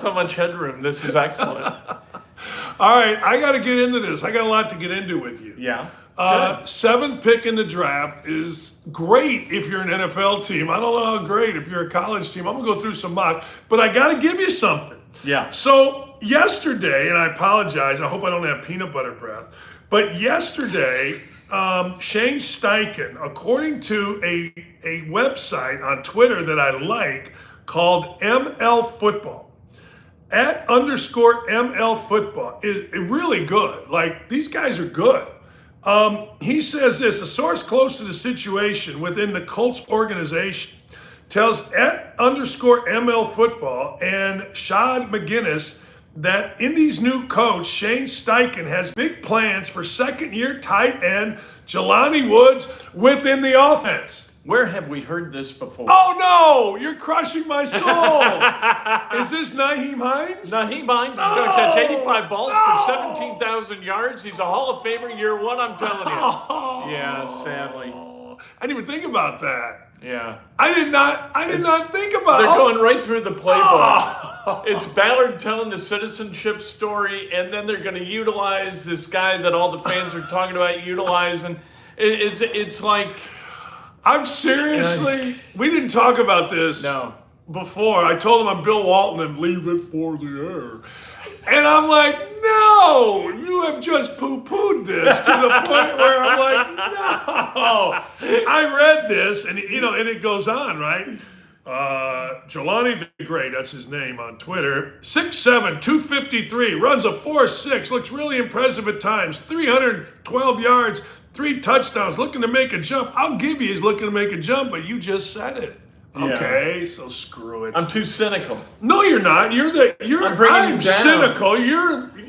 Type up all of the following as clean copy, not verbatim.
so much headroom. This is excellent. All right, I got to get into this. I got a lot to get into with you. Yeah. Seventh pick in the draft is great if you're an NFL team. I don't know how great if you're a college team. I'm going to go through some mock, but I got to give you something. Yeah. So yesterday, and I apologize, I hope I don't have peanut butter breath, but yesterday, Shane Steichen, according to a website on Twitter that I like called ML Football, @_ML Football, is really good. Like, these guys are good. He says this: a source close to the situation within the Colts organization tells @_ML Football and Shad McGinnis that Indy's new coach, Shane Steichen, has big plans for second-year tight end Jelani Woods within the offense. Where have we heard this before? Oh no, you're crushing my soul. Is this Nyheim Hines? Nyheim Hines is going to catch 85 balls for 17,000 yards. He's a Hall of Famer year one, I'm telling you. Yeah, sadly. I didn't even think about that. Yeah. I did not think about They're it. going right through the playbook. It's Ballard telling the citizenship story, and then they're going to utilize this guy that all the fans are talking about utilizing. It's like... I'm seriously, we didn't talk about this before. I told him I'm Bill Walton and leave it for the air. And I'm like, no, you have just poo-pooed this to the point where I'm like, no. I read this, and and it goes on, right? Jelani the Great, that's his name on Twitter, 6'7", 253, runs a 4.6, looks really impressive at times, 312 yards, 3 touchdowns, looking to make a jump. I'll give you he's looking to make a jump, but you just said it. Okay, so screw it. I'm too cynical. No, you're not. I'm down. cynical.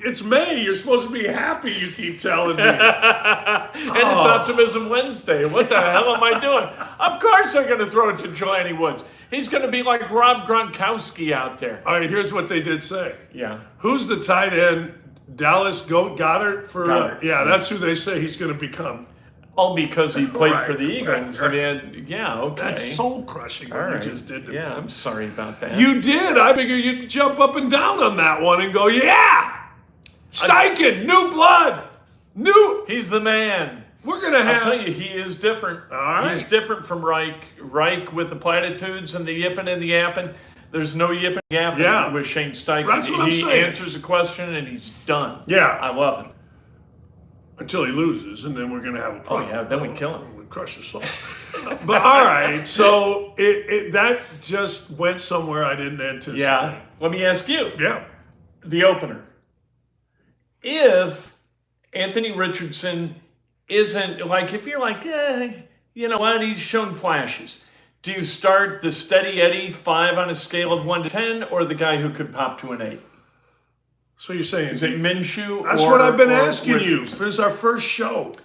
It's May. You're supposed to be happy, you keep telling me. And it's Optimism Wednesday. What the hell am I doing? Of course they're going to throw it to Jelani Woods. He's going to be like Rob Gronkowski out there. All right, here's what they did say. Yeah. Who's the tight end? Dallas Goddard? Goddard. That's who they say he's going to become. All because he played for the Eagles. Right. I mean, yeah, okay. That's soul crushing what All right. you just did to me. Yeah, I'm sorry about that. You did. I figured you'd jump up and down on that one and go, yeah! Steichen, new blood! He's the man. We're going to have... I'll tell you, he is different. All right. He's different from Reich. Reich with the platitudes and the yipping and the yapping. There's no yipping and yapping with Shane Steichen. That's what I'm saying. He answers a question and he's done. Yeah. I love him. Until he loses, and then we're going to have a problem. Oh, yeah, then we kill him. We crush his soul. But all right, so that just went somewhere I didn't anticipate. Yeah. Let me ask you. Yeah. The opener. If Anthony Richardson isn't, like, if you're like, you know what, he's shown flashes. Do you start the steady Eddie 5 on a scale of 1 to 10, or the guy who could pop to an 8? So you're saying... Is it Minshew? That's what I've been asking you. This is our first show.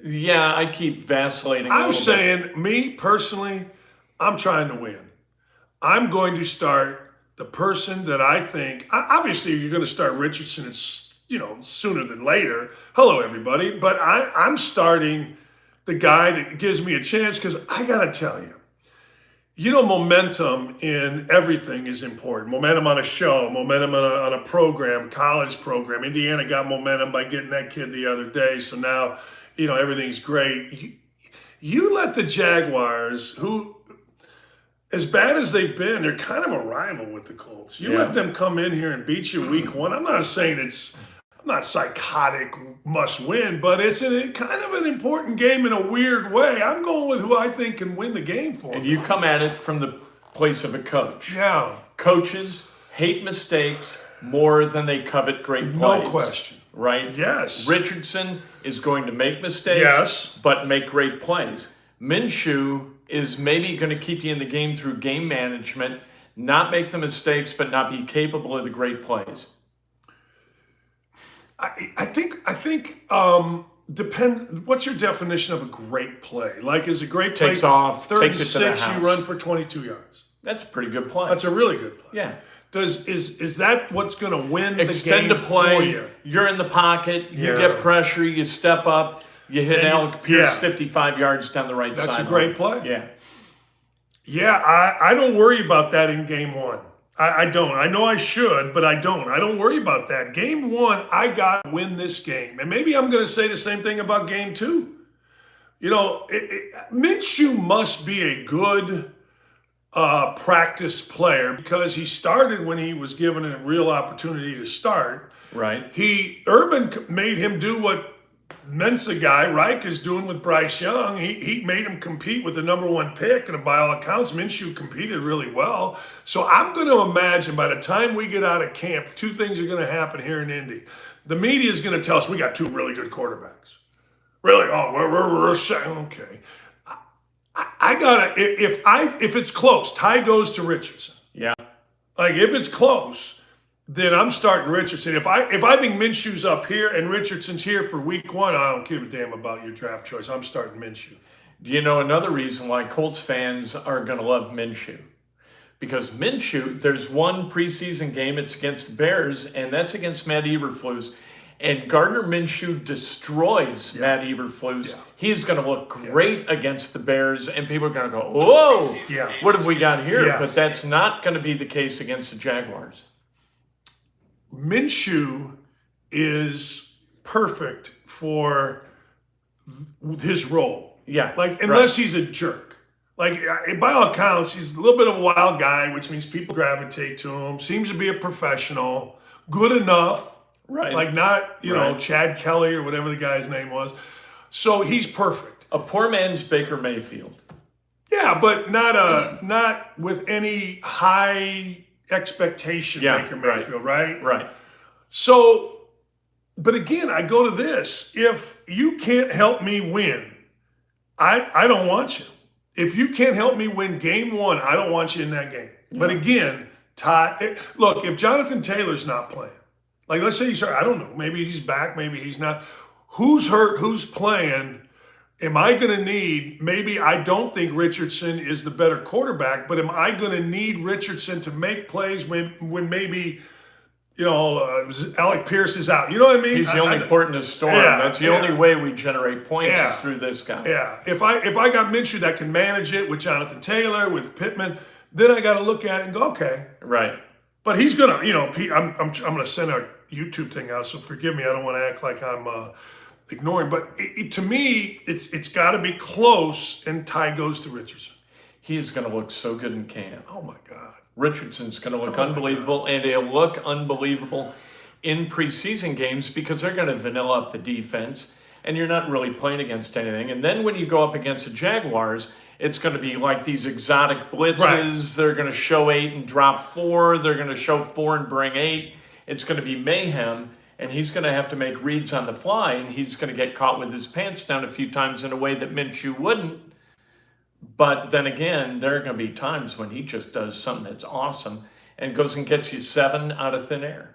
Yeah, I keep vacillating. I'm saying, me personally, I'm trying to win. I'm going to start the person that I think... Obviously, you're going to start Richardson, sooner than later. Hello, everybody. But I'm starting the guy that gives me a chance, because I got to tell you, momentum in everything is important. Momentum on a show, momentum on a program, college program. Indiana got momentum by getting that kid the other day. So now, everything's great. You let the Jaguars, who, as bad as they've been, they're kind of a rival with the Colts. You let them come in here and beat you week 1. I'm not saying I'm not psychotic must win, but it's kind of an important game in a weird way. I'm going with who I think can win the game for me. And you come at it from the place of a coach. Yeah. Coaches hate mistakes more than they covet great plays. No question. Right? Yes. Richardson is going to make mistakes, but make great plays. Minshew is maybe going to keep you in the game through game management, not make the mistakes, but not be capable of the great plays. I think what's your definition of a great play? Like, is a great play takes off, third takes and it to the 6, house. you run for 22 yards? That's a pretty good play. That's a really good play. Yeah. Is that what's going to win Extend the game a play, for you? You're in the pocket, you get pressure, you step up, you hit Alec Pierce 55 yards down the right side. That's a great play. Yeah. Yeah, I don't worry about that in game 1. I don't. I know I should, but I don't. I don't worry about that. Game one, I got to win this game. And maybe I'm going to say the same thing about game two. You know, Minshew must be a good practice player because he started when he was given a real opportunity to start. Right. Urban made him do what Mensa guy Reich is doing with Bryce Young. He made him compete with the number one pick, and by all accounts, Minshew competed really well. So I'm going to imagine by the time we get out of camp, two things are going to happen here in Indy. The media is going to tell us we got two really good quarterbacks. Really? Oh, we're okay. I gotta if it's close, Ty goes to Richardson. Yeah. Like if it's close, then I'm starting Richardson. If I think Minshew's up here and Richardson's here for week one, I don't give a damn about your draft choice. I'm starting Minshew. Do you know another reason why Colts fans are going to love Minshew? Because Minshew, there's one preseason game, it's against the Bears, and that's against Matt Eberflus. And Gardner Minshew destroys Matt Eberflus. Yeah. He's going to look great against the Bears, and people are going to go, whoa, what have we got here? Yeah. But that's not going to be the case against the Jaguars. Minshew is perfect for his role. Yeah. Like, unless he's a jerk. Like, by all accounts, he's a little bit of a wild guy, which means people gravitate to him. Seems to be a professional. Good enough. Right. Like, not, you know, Chad Kelly or whatever the guy's name was. So he's perfect. A poor man's Baker Mayfield. Yeah, but not with any high expectation, Baker Mayfield, right? Right. So, but again, I go to this. If you can't help me win, I don't want you. If you can't help me win game one, I don't want you in that game. Yeah. But again, look, if Jonathan Taylor's not playing, like let's say he's hurt, I don't know, maybe he's back, maybe he's not. Who's hurt, who's playing? Am I going to need, maybe I don't think Richardson is the better quarterback, but am I going to need Richardson to make plays when maybe, you know, Alec Pierce is out? You know what I mean? He's the only port in the storm. Yeah, that's the only way we generate points is through this guy. Yeah. If I got Minshew that can manage it with Jonathan Taylor, with Pittman, then I got to look at it and go, okay. Right. But he's going to, you know, I'm going to send our YouTube thing out, so forgive me. I don't want to act like I'm ignoring, but to me, it's got to be close, and Ty goes to Richardson. He is going to look so good in camp. Oh my God! Richardson's going to look unbelievable, and he'll look unbelievable in preseason games because they're going to vanilla up the defense, and you're not really playing against anything. And then when you go up against the Jaguars, it's going to be like these exotic blitzes. Right. They're going to show 8 and drop 4. They're going to show 4 and bring 8. It's going to be mayhem. And he's going to have to make reads on the fly, and he's going to get caught with his pants down a few times in a way that Minshew wouldn't. But then again, there are going to be times when he just does something that's awesome and goes and gets you 7 out of thin air.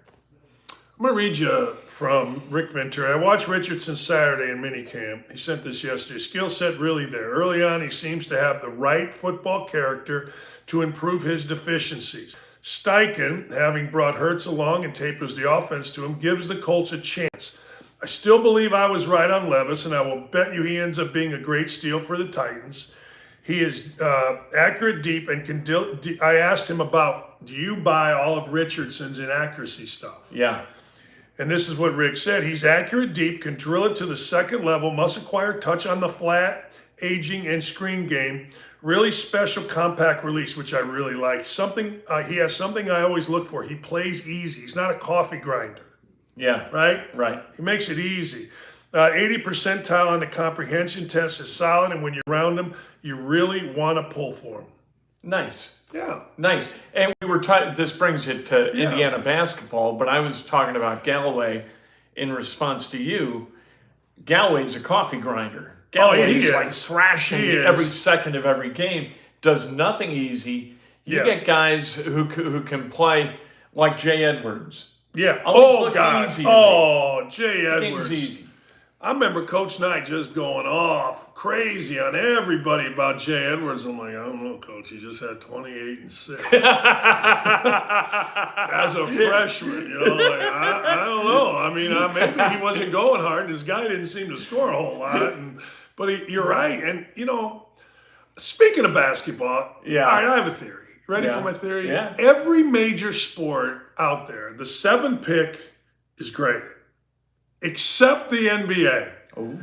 I'm going to read you from Rick Ventura. I watched Richardson Saturday in minicamp. He sent this yesterday. Skill set really there. Early on, he seems to have the right football character to improve his deficiencies. Steichen, having brought Hurts along and tapers the offense to him, gives the Colts a chance. I still believe I was right on Levis, and I will bet you he ends up being a great steal for the Titans. He is accurate deep and can I asked him about, do you buy all of Richardson's inaccuracy stuff? Yeah. And this is what Rick said. He's accurate deep, can drill it to the second level, must acquire touch on the flat, aging, and screen game. Really special compact release, which I really like. He has something I always look for. He plays easy. He's not a coffee grinder. Yeah. Right? He makes it easy. 80 percentile on the comprehension test is solid, and when you're around him, you really want to pull for him. Nice. Yeah. Nice. And we were this brings it to Indiana basketball, but I was talking about Galloway in response to you. Galloway's a coffee grinder. Galloway's like thrashing every second of every game, does nothing easy. You get guys who can play like Jay Edwards. Yeah. God. Jay Edwards. Easy. I remember Coach Knight just going off crazy on everybody about Jay Edwards. I'm like, I don't know, Coach. He just had 28 and 6 as a freshman. You know, like I don't know. I mean, maybe he wasn't going hard. This guy didn't seem to score a whole lot. But you're right. And you know, speaking of basketball, all right, I have a theory. Ready Yeah. for my theory? Yeah. Every major sport out there, the 7 pick is great, except the NBA. Oh.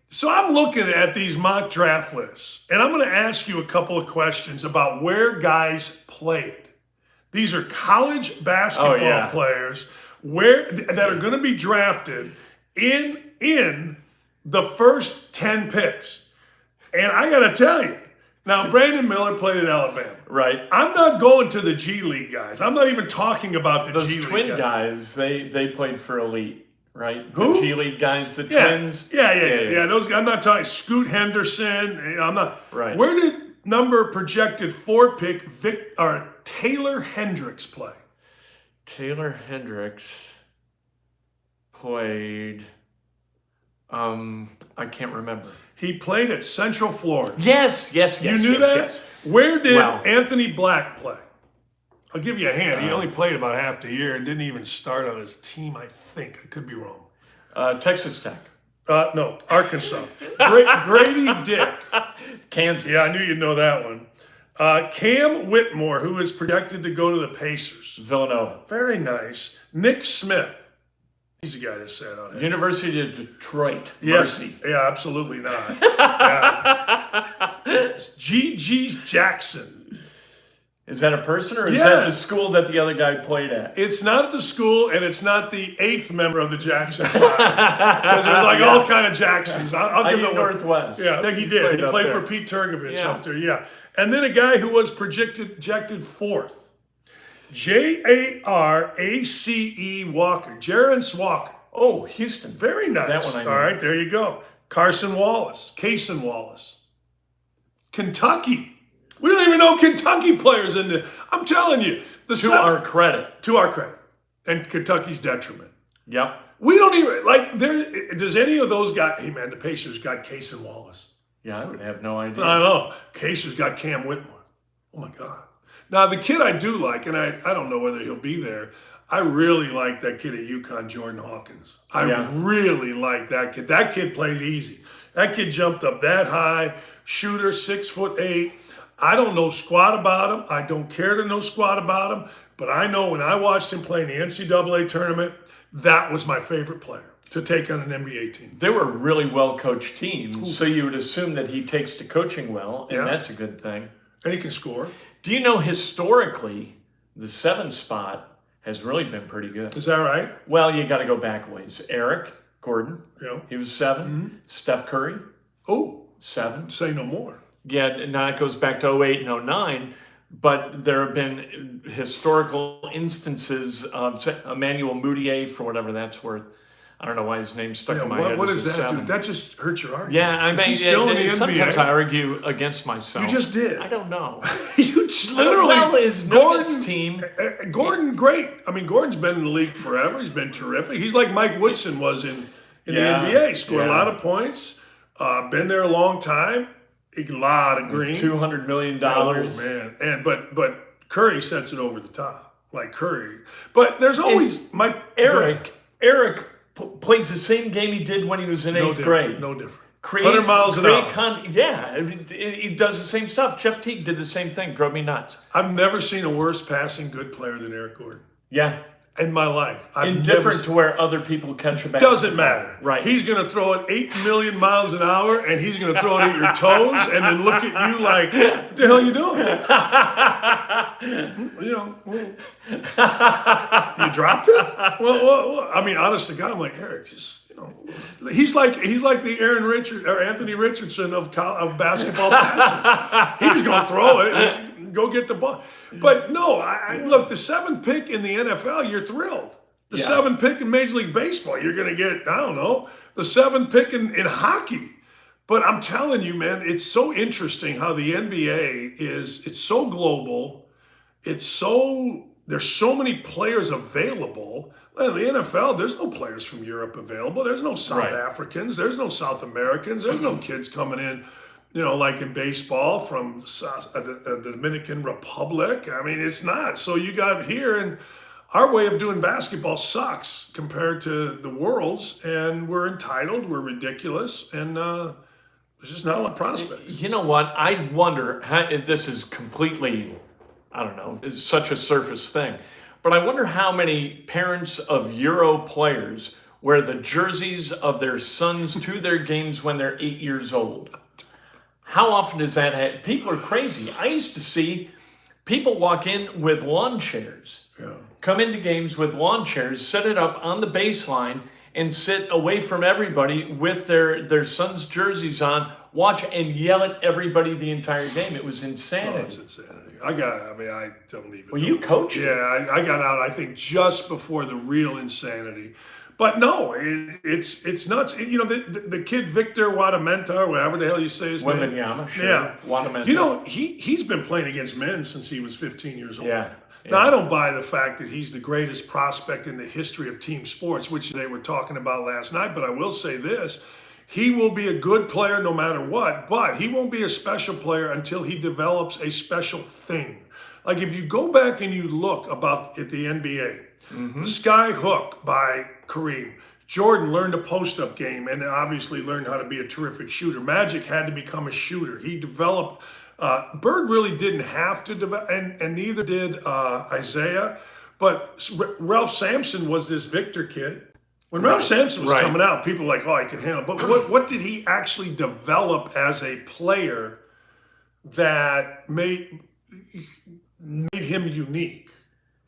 So I'm looking at these mock draft lists, and I'm going to ask you a couple of questions about where guys played. These are college basketball players that are going to be drafted in the first 10 picks. And I got to tell you, now Brandon Miller played at Alabama. Right. I'm not going to the G League guys. I'm not even talking about the Those G League twin guys, they played for Elite, right? Who? The G League guys, the twins. Yeah. Those guys. I'm not talking Scoot Henderson. I'm not. Right. Where did number projected 4 pick Taylor Hendricks play? Taylor Hendricks played. I can't remember. He played at Central Florida. Yes. You knew that? Yes. Where did Anthony Black play? I'll give you a hand. He only played about half the year and didn't even start on his team, I think. I could be wrong. Texas Tech. No, Arkansas. Grady Dick. Kansas. Yeah, I knew you'd know that one. Cam Whitmore, who is projected to go to the Pacers. Villanova. Very nice. Nick Smith. He's the guy that sat on it. University of Detroit. Yes. Mercy. Yeah, absolutely not. Yeah. It's G.G. Jackson. Is that a person, or is that the school that the other guy played at? It's not the school, and it's not the 8th member of the Jackson Five. Because there's all kind of Jacksons. I'll give it Northwest. Yeah, I think he did. He played for Pete Turgovich up there, And then a guy who was projected 4th. Jace Walker. Jarence Walker. Oh, Houston. Very nice. That one I know. All right, there you go. Cason Wallace. Kentucky. We don't even know Kentucky players in there. I'm telling you. To our credit. And Kentucky's detriment. Yep. We don't even, does any of those guys, hey man, the Pacers got Cason Wallace. Yeah, I would have no idea. I know. Pacers got Cam Whitmore. Oh my God. Now, the kid I do like, and I don't know whether he'll be there, I really like that kid at UConn, Jordan Hawkins. I really like that kid. That kid played easy. That kid jumped up that high, shooter, 6'8". I don't know squat about him. I don't care to know squat about him. But I know when I watched him play in the NCAA tournament, that was my favorite player to take on an NBA team. They were really well-coached teams, so you would assume that he takes to coaching well, and that's a good thing. And he can score. Do you know historically, the 7 spot has really been pretty good? Is that right? Well, you got to go back a ways. Eric Gordon, he was 7. Mm-hmm. Steph Curry, 7. Say no more. Yeah, now it goes back to 08 and 09, but there have been historical instances of Emmanuel Mudiay, for whatever that's worth. I don't know why his name stuck in my head. What as does that 7. do? That just hurts your argument. Yeah, I mean, still in the sometimes NBA? I argue against myself. You just did. I don't know. You literally. Well, his Gordon team. Gordon, great. I mean, Gordon's been in the league forever. He's been terrific. He's like Mike Woodson was in the NBA. Scored a lot of points. Been there a long time. A lot of green. $200 million. Oh man, but Curry sets it over the top, like Curry. But there's always Eric plays the same game he did when he was in 8th grade. No different. 100 miles an hour. He does the same stuff. Jeff Teague did the same thing. Drove me nuts. I've never seen a worse passing good player than Eric Gordon. Yeah. In my life. Indifferent to where other people catch a basketball. Doesn't matter. Right. He's going to throw it 8 million miles an hour, and he's going to throw it at your toes, and then look at you like, what the hell are you doing? You dropped it? Well, I mean, honest to God, I'm like, Eric, just, he's like the Anthony Richardson of basketball passing. He's going to throw it and go get the ball. But no, look, the 7th pick in the NFL, you're thrilled. The 7th pick in Major League Baseball, you're going to get, I don't know, the 7th pick in hockey. But I'm telling you, man, it's so interesting how the NBA it's so global. There's so many players available. In the NFL, there's no players from Europe available. There's no South Africans. There's no South Americans. There's no kids coming in, like in baseball from the Dominican Republic. I mean, it's not. So you got here, and our way of doing basketball sucks compared to the world's, and we're entitled, we're ridiculous, and there's just not a lot of prospects. You know what? I wonder, this is completely I don't know, is such a surface thing. But I wonder how many parents of Euro players wear the jerseys of their sons to their games when they're 8 years old. How often does that happen? People are crazy. I used to see people walk in with lawn chairs, come into games with lawn chairs, set it up on the baseline, and sit away from everybody with their son's jerseys on, watch and yell at everybody the entire game. It was insanity. Oh, it's insanity. I don't even Well, you coached it. Yeah, I got out, I think, just before the real insanity. But no, it's nuts. You know, the kid Victor Wembanyama, whatever the hell you say his name. Wembanyama, sure. Yeah. Wembanyama. You know, he's been playing against men since he was 15 years old. Yeah. Now, I don't buy the fact that he's the greatest prospect in the history of team sports, which they were talking about last night, but I will say this. He will be a good player no matter what, but he won't be a special player until he develops a special thing. Like if you go back and you look at the NBA, the sky hook by Kareem, Jordan learned a post-up game and obviously learned how to be a terrific shooter. Magic had to become a shooter. He developed, Bird really didn't have to develop, and neither did Isaiah, but Ralph Sampson was this Victor kid. When Ralph Sampson was coming out, people were like, oh, he can handle it. But what did he actually develop as a player that made him unique?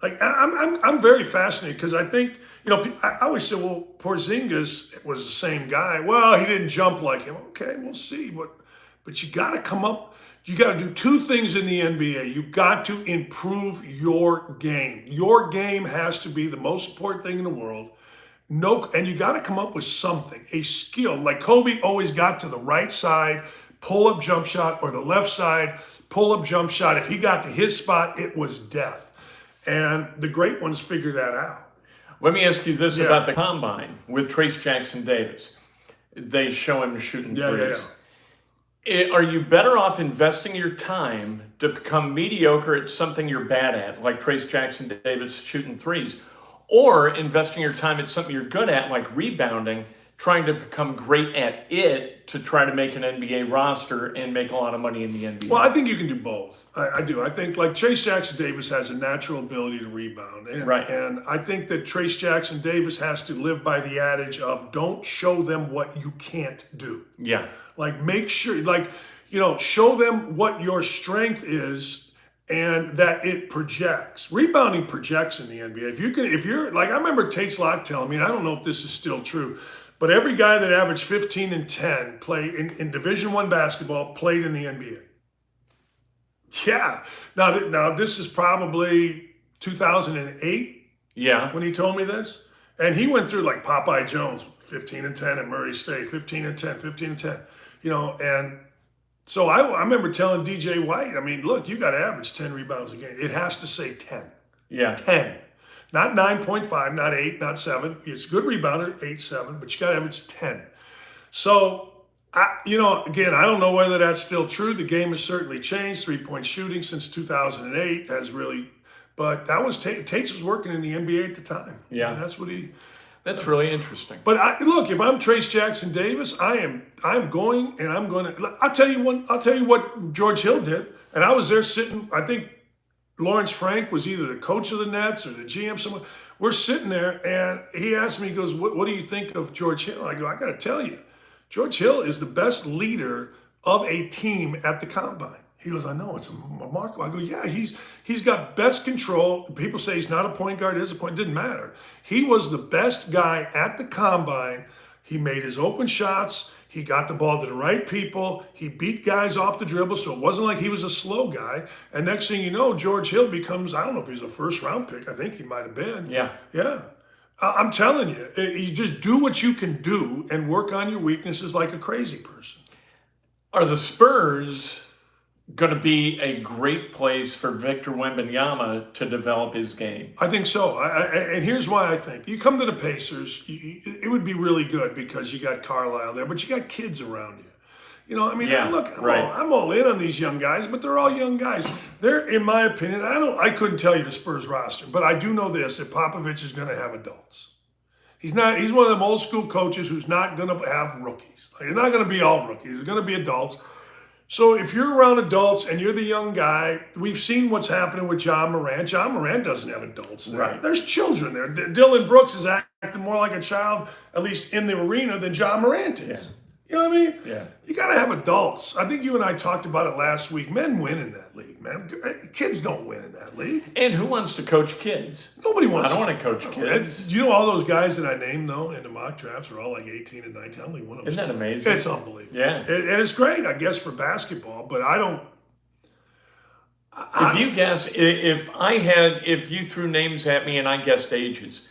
Like, I'm very fascinated because I think, you know, I always say, well, Porzingis was the same guy. Well, he didn't jump like him. Okay, we'll see. But you got to come up. You got to do two things in the NBA. You got to improve your game. Your game has to be the most important thing in the world. And you got to come up with something, a skill. Like Kobe always got to the right side, pull-up jump shot, or the left side, pull-up jump shot. If he got to his spot, it was death. And the great ones figure that out. Let me ask you this about the combine with Trace Jackson Davis. They show him shooting threes. Are you better off investing your time to become mediocre at something you're bad at, like Trace Jackson Davis shooting threes, or investing your time at something you're good at, like rebounding, trying to become great at it to try to make an NBA roster and make a lot of money in the NBA? Well, I think you can do both. I do. I think like Trace Jackson Davis has a natural ability to rebound. And I think that Trace Jackson Davis has to live by the adage of don't show them what you can't do. Yeah. Like make sure, like, you know, show them what your strength is and that it projects. Rebounding projects in the NBA. If you're like, I remember Tate's Lock telling me, and I don't know if this is still true, but every guy that averaged 15 and 10 play in Division I basketball played in the NBA. Yeah. Now this is probably 2008. Yeah. When he told me this. And he went through like Popeye Jones, 15 and 10 at Murray State, 15 and 10, 15 and 10. You know, and so I remember telling DJ White, I mean, look, you got to average 10 rebounds a game. It has to say 10. Yeah. 10. Not 9.5, not 8, not 7. It's a good rebounder, 8, 7, but you got to average 10. So, again, I don't know whether that's still true. The game has certainly changed. Three-point shooting since 2008 has really, but that was Tates was working in the NBA at the time. Yeah. And that's what he. That's really interesting. But look, if I'm Trace Jackson Davis, I'm going to. I'll tell you what George Hill did, and I was there sitting. I think Lawrence Frank was either the coach of the Nets or the GM. Someone. We're sitting there, and he asked me, he goes, "What do you think of George Hill?" I go, "I got to tell you, George Hill is the best leader of a team at the combine." He goes, "I know, it's remarkable." I go, "Yeah, he's got best control." People say he's not a point guard, is a point. Didn't matter. He was the best guy at the combine. He made his open shots. He got the ball to the right people. He beat guys off the dribble, so it wasn't like he was a slow guy. And next thing you know, George Hill becomes, I don't know if he's a first-round pick. I think he might have been. Yeah. Yeah. I'm telling you, you just do what you can do and work on your weaknesses like a crazy person. Are the Spurs going to be a great place for Victor Wembanyama to develop his game? I think so. And here's why I think. You come to the Pacers, it would be really good because you got Carlisle there, but you got kids around you. You know, I mean, look, I'm all in on these young guys, but they're all young guys. They're, in my opinion, I couldn't tell you the Spurs roster, but I do know this, that Popovich is going to have adults. He's one of them old school coaches who's not going to have rookies. Like, he's not going to be all rookies. He's going to be adults. So if you're around adults and you're the young guy, we've seen what's happening with John Morant. John Morant doesn't have adults there. Right. There's children there. Dylan Brooks is acting more like a child, at least in the arena, than John Morant is. Yeah. You know what I mean? Yeah. You got to have adults. I think you and I talked about it last week. Men win in that league, man. Kids don't win in that league. And who wants to coach kids? Nobody wants I don't want to coach kids. And you know all those guys that I named, though, in the mock drafts are all like 18 and 19. Only one of them. Isn't that amazing? It's unbelievable. Yeah. And it's great, I guess, for basketball, but I don't. If you guess, if you threw names at me and I guessed ages,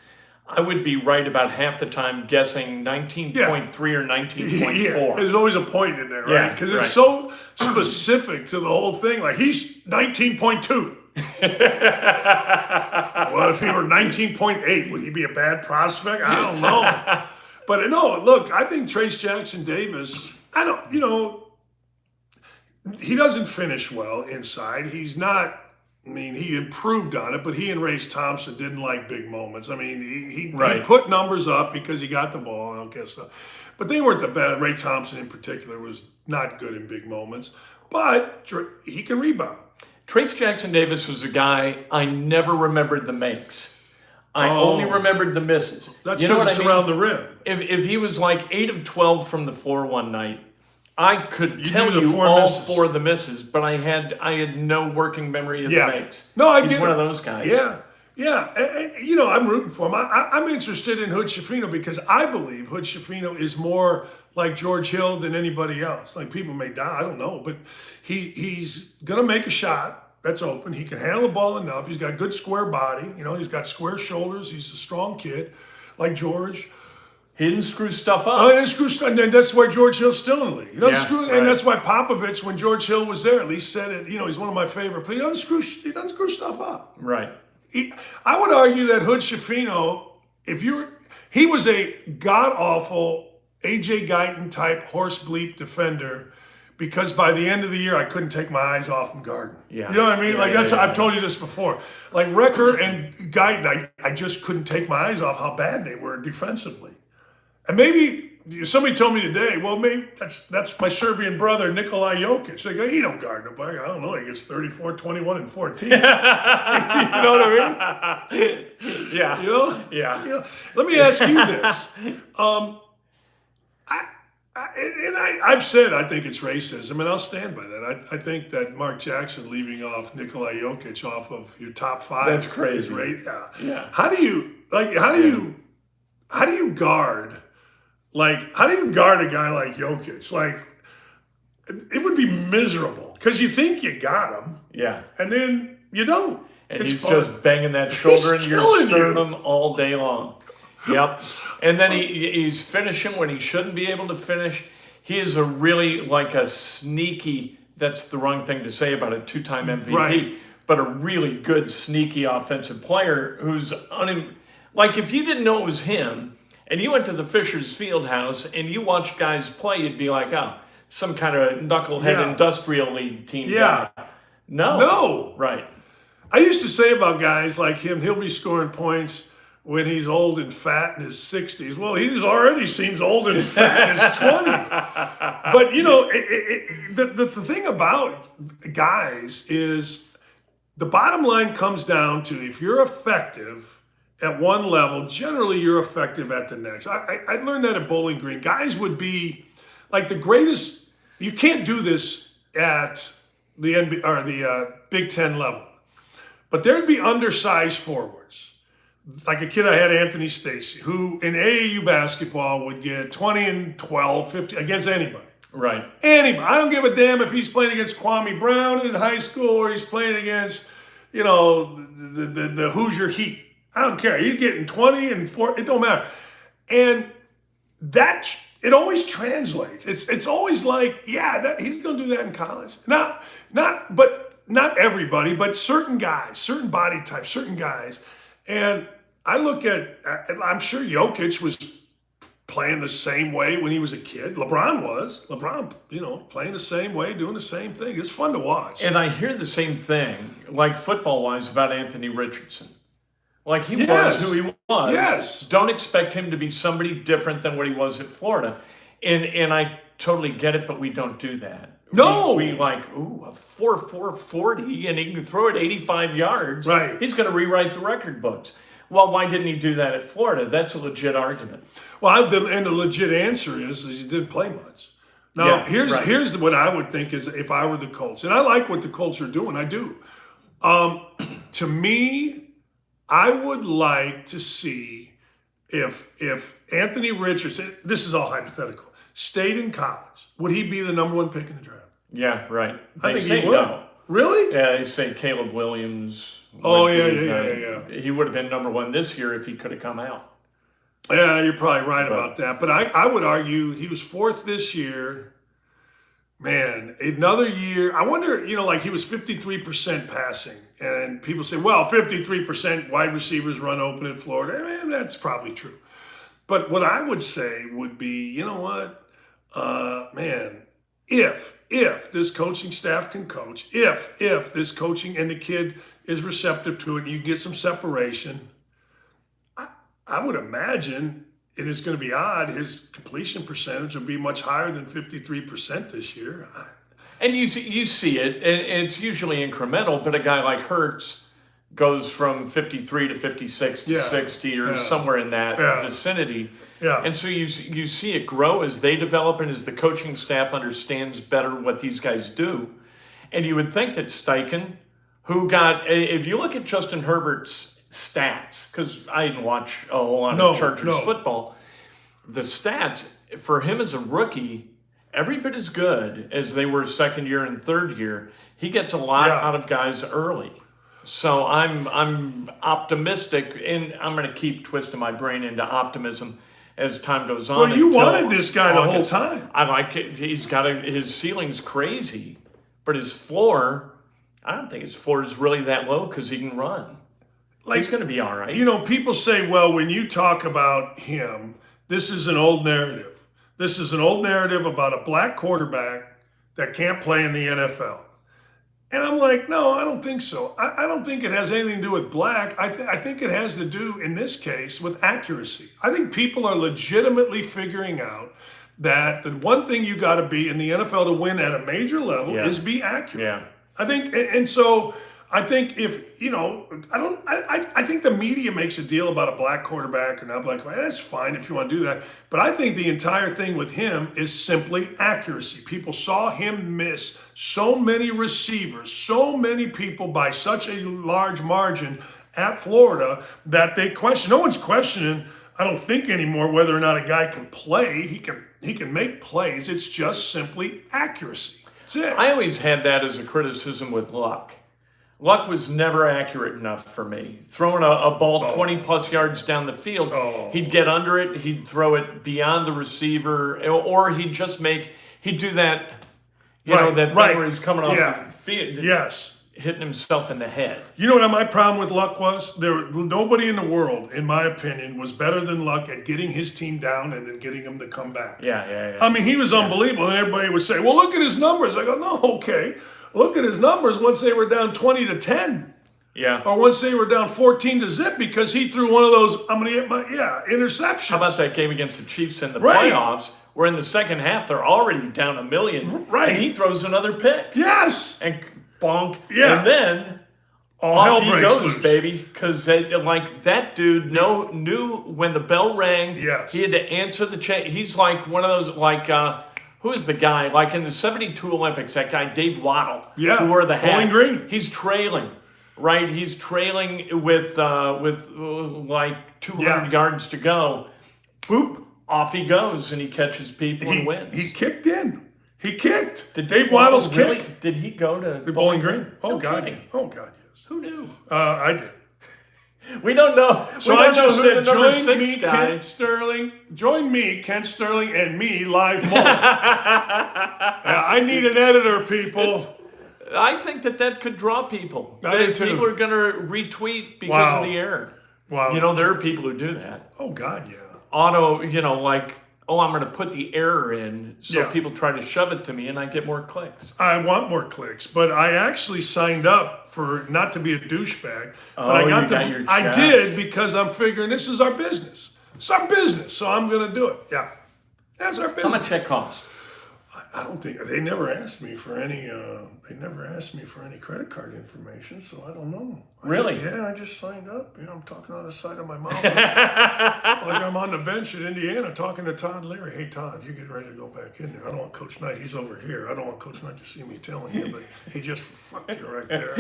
I would be right about half the time guessing 19.3 or 19.4. Yeah, there's always a point in there, right? Yeah, Because right. it's so specific to the whole thing. Like, he's 19.2. Well, if he were 19.8, would he be a bad prospect? I don't know. But no, look, I think Trace Jackson Davis, he doesn't finish well inside. He's not, he improved on it, but he and Race Thompson didn't like big moments. He put numbers up because he got the ball and all that stuff. But they weren't the best. Ray Thompson in particular was not good in big moments, but he can rebound. Trace Jackson Davis was a guy I never remembered the makes. I only remembered the misses. That's because it's around the rim. If he was like 8 of 12 from the floor one night, I could tell you four all misses. 4 of the misses, but I had no working memory of the makes. No, He's one of those guys. Yeah. I'm rooting for him. I'm interested in Hood Schifino because I believe Hood Schifino is more like George Hill than anybody else. Like, people may die, I don't know, but he's gonna make a shot that's open. He can handle the ball enough. He's got good square body. He's got square shoulders. He's a strong kid, like George. He didn't screw stuff up. Oh, he didn't screw stuff. And that's why George Hill's still in the league. He doesn't screw, right. And that's why Popovich, when George Hill was there, at least said it. He's one of my favorite players. He doesn't screw stuff up. Right. I would argue that Hood Schifino, he was a god-awful A.J. Guyton type horse bleep defender, because by the end of the year, I couldn't take my eyes off him guarding. Yeah. You know what I mean? I've told you this before. Like, Recker and Guyton, I just couldn't take my eyes off how bad they were defensively. And maybe somebody told me today, well, maybe that's my Serbian brother, Nikolai Jokic. They go, he don't guard nobody. I don't know. He gets 34, 21, and 14. You know what I mean? Yeah. Yeah. Let me ask you this. I've said I think it's racism, and I'll stand by that. I think that Mark Jackson leaving off Nikolai Jokic off of your top 5. That's crazy. Yeah. How do you guard? How do you guard a guy like Jokic? It would be miserable because you think you got him. Yeah. And then you don't. And he's just banging that shoulder in your sternum all day long. Yep. And then he's finishing when he shouldn't be able to finish. He is a really a sneaky, that's the wrong thing to say about a 2-time MVP, right, but a really good sneaky offensive player who's if you didn't know it was him, and you went to the Fishers Fieldhouse and you watched guys play, you'd be like, oh, some kind of knucklehead industrial league team guy. No. Right. I used to say about guys like him, he'll be scoring points when he's old and fat in his 60s. Well, he already seems old and fat in his 20s. But, the thing about guys is the bottom line comes down to, if you're effective at one level, generally you're effective at the next. I learned that at Bowling Green. Guys would be like the greatest. You can't do this at the NBA or the Big Ten level, but there'd be undersized forwards. Like a kid I had, Anthony Stacey, who in AAU basketball would get 20 and 12, 50 against anybody. Right. Anybody. I don't give a damn if he's playing against Kwame Brown in high school or he's playing against, the Hoosier Heat. I don't care. He's getting 20 and 4. It don't matter. And it always translates. It's always like, he's going to do that in college. Not everybody, but certain guys, certain body types, certain guys. And I look at, I'm sure Jokic was playing the same way when he was a kid. LeBron was. Playing the same way, doing the same thing. It's fun to watch. And I hear the same thing, football-wise, about Anthony Richardson. He was who he was. Yes. Don't expect him to be somebody different than what he was at Florida. And I totally get it, but we don't do that. No. We like, ooh, a 4.40, and he can throw it 85 yards. Right. He's going to rewrite the record books. Well, why didn't he do that at Florida? That's a legit argument. Well, and the legit answer is he didn't play much. Now, here's what I would think is if I were the Colts, and I like what the Colts are doing. I do. To me, I would like to see if Anthony Richardson, this is all hypothetical, stayed in college, would he be the number 1 pick in the draft? Yeah, right. I think he would. No. Really? Yeah, they say Caleb Williams. Oh, yeah. He would have been number 1 this year if he could have come out. Yeah, you're probably right about that. But I would argue he was 4th this year. Man, another year. I wonder, like he was 53% passing. And people say, well, 53% wide receivers run open in Florida. Man, that's probably true. But what I would say would be, you know what? Man, if this coaching staff can coach, if this coaching and the kid is receptive to it and you get some separation, I would imagine, and it's going to be odd, his completion percentage will be much higher than 53% this year. And you see it, and it's usually incremental, but a guy like Hurts goes from 53 to 56 to 60 or somewhere in that vicinity. Yeah. And so you see it grow as they develop and as the coaching staff understands better what these guys do. And you would think that Steichen, who got, if you look at Justin Herbert's stats, because I didn't watch a whole lot of Chargers football, the stats for him as a rookie, every bit as good as they were second year and third year. He gets a lot out of guys early. So I'm optimistic, and I'm going to keep twisting my brain into optimism as time goes on. Well, you wanted this guy the whole time. I like it. He's got his ceiling's crazy, but his floor, I don't think his floor is really that low because he can run. He's going to be all right. People say, well, when you talk about him, this is an old narrative. This is an old narrative about a black quarterback that can't play in the NFL. And I'm like, no, I don't think so. I don't think it has anything to do with black. I think it has to do, in this case, with accuracy. I think people are legitimately figuring out that the one thing you got to be in the NFL to win at a major level is be accurate. Yeah. I think, and so I think if, I think the media makes a deal about a black quarterback or not black quarterback. That's fine if you want to do that. But I think the entire thing with him is simply accuracy. People saw him miss so many receivers, so many people by such a large margin at Florida that they question. No one's questioning, I don't think anymore, whether or not a guy can play. He can make plays. It's just simply accuracy. That's it. I always had that as a criticism with Luck. Luck was never accurate enough for me. Throwing a ball 20 plus yards down the field, he'd get under it, he'd throw it beyond the receiver, or he'd do that, that thing where he's coming off the field. Yes. Hitting himself in the head. You know what my problem with Luck was? Nobody in the world, in my opinion, was better than Luck at getting his team down and then getting him to come back. Yeah. I mean, he was unbelievable, and everybody would say, well, look at his numbers. I go, no, okay. Look at his numbers once they were down 20-10. Yeah. Or once they were down 14-0 because he threw one of those, interceptions. How about that game against the Chiefs in the playoffs, where in the second half they're already down $1 million, and he throws another pick. Yes. And bonk. Yeah. And then all off hell he breaks goes, loose. baby. Because that dude knew when the bell rang, he had to answer the chain. He's like one of those, who is the guy? Like in the 72 Olympics, that guy, Dave Waddle, who wore the hat. Bowling Green. He's trailing, right? He's trailing with 200 yards to go. Boop, off he goes, and he catches people and wins. He kicked in. He kicked. Did Dave Waddle's really, kick. Did he go to Bowling Green? Oh, No God. kidding. Oh, God, yes. Who knew? I did. We don't know. So I just said, join me, Kent Sterling. Join me, Kent Sterling, and me, Live Mo. I need an editor, people. I think that could draw people. I do too. People are going to retweet because of the error. Wow. There are people who do that. Oh, God, yeah. Auto, I'm going to put the error in so people try to shove it to me and I get more clicks. I want more clicks, but I actually signed up for not to be a douchebag. But I did because I'm figuring this is our business. It's our business, so I'm going to do it. Yeah. That's our business. How much that cost? I don't think they never asked me for any. They never asked me for any credit card information, so I don't know. Really? I just signed up. I'm talking on the side of my mouth, like I'm on the bench at Indiana talking to Todd Leary. Hey Todd, you getting ready to go back in there? I don't want Coach Knight. He's over here. I don't want Coach Knight to see me telling you, but he just fucked you right there.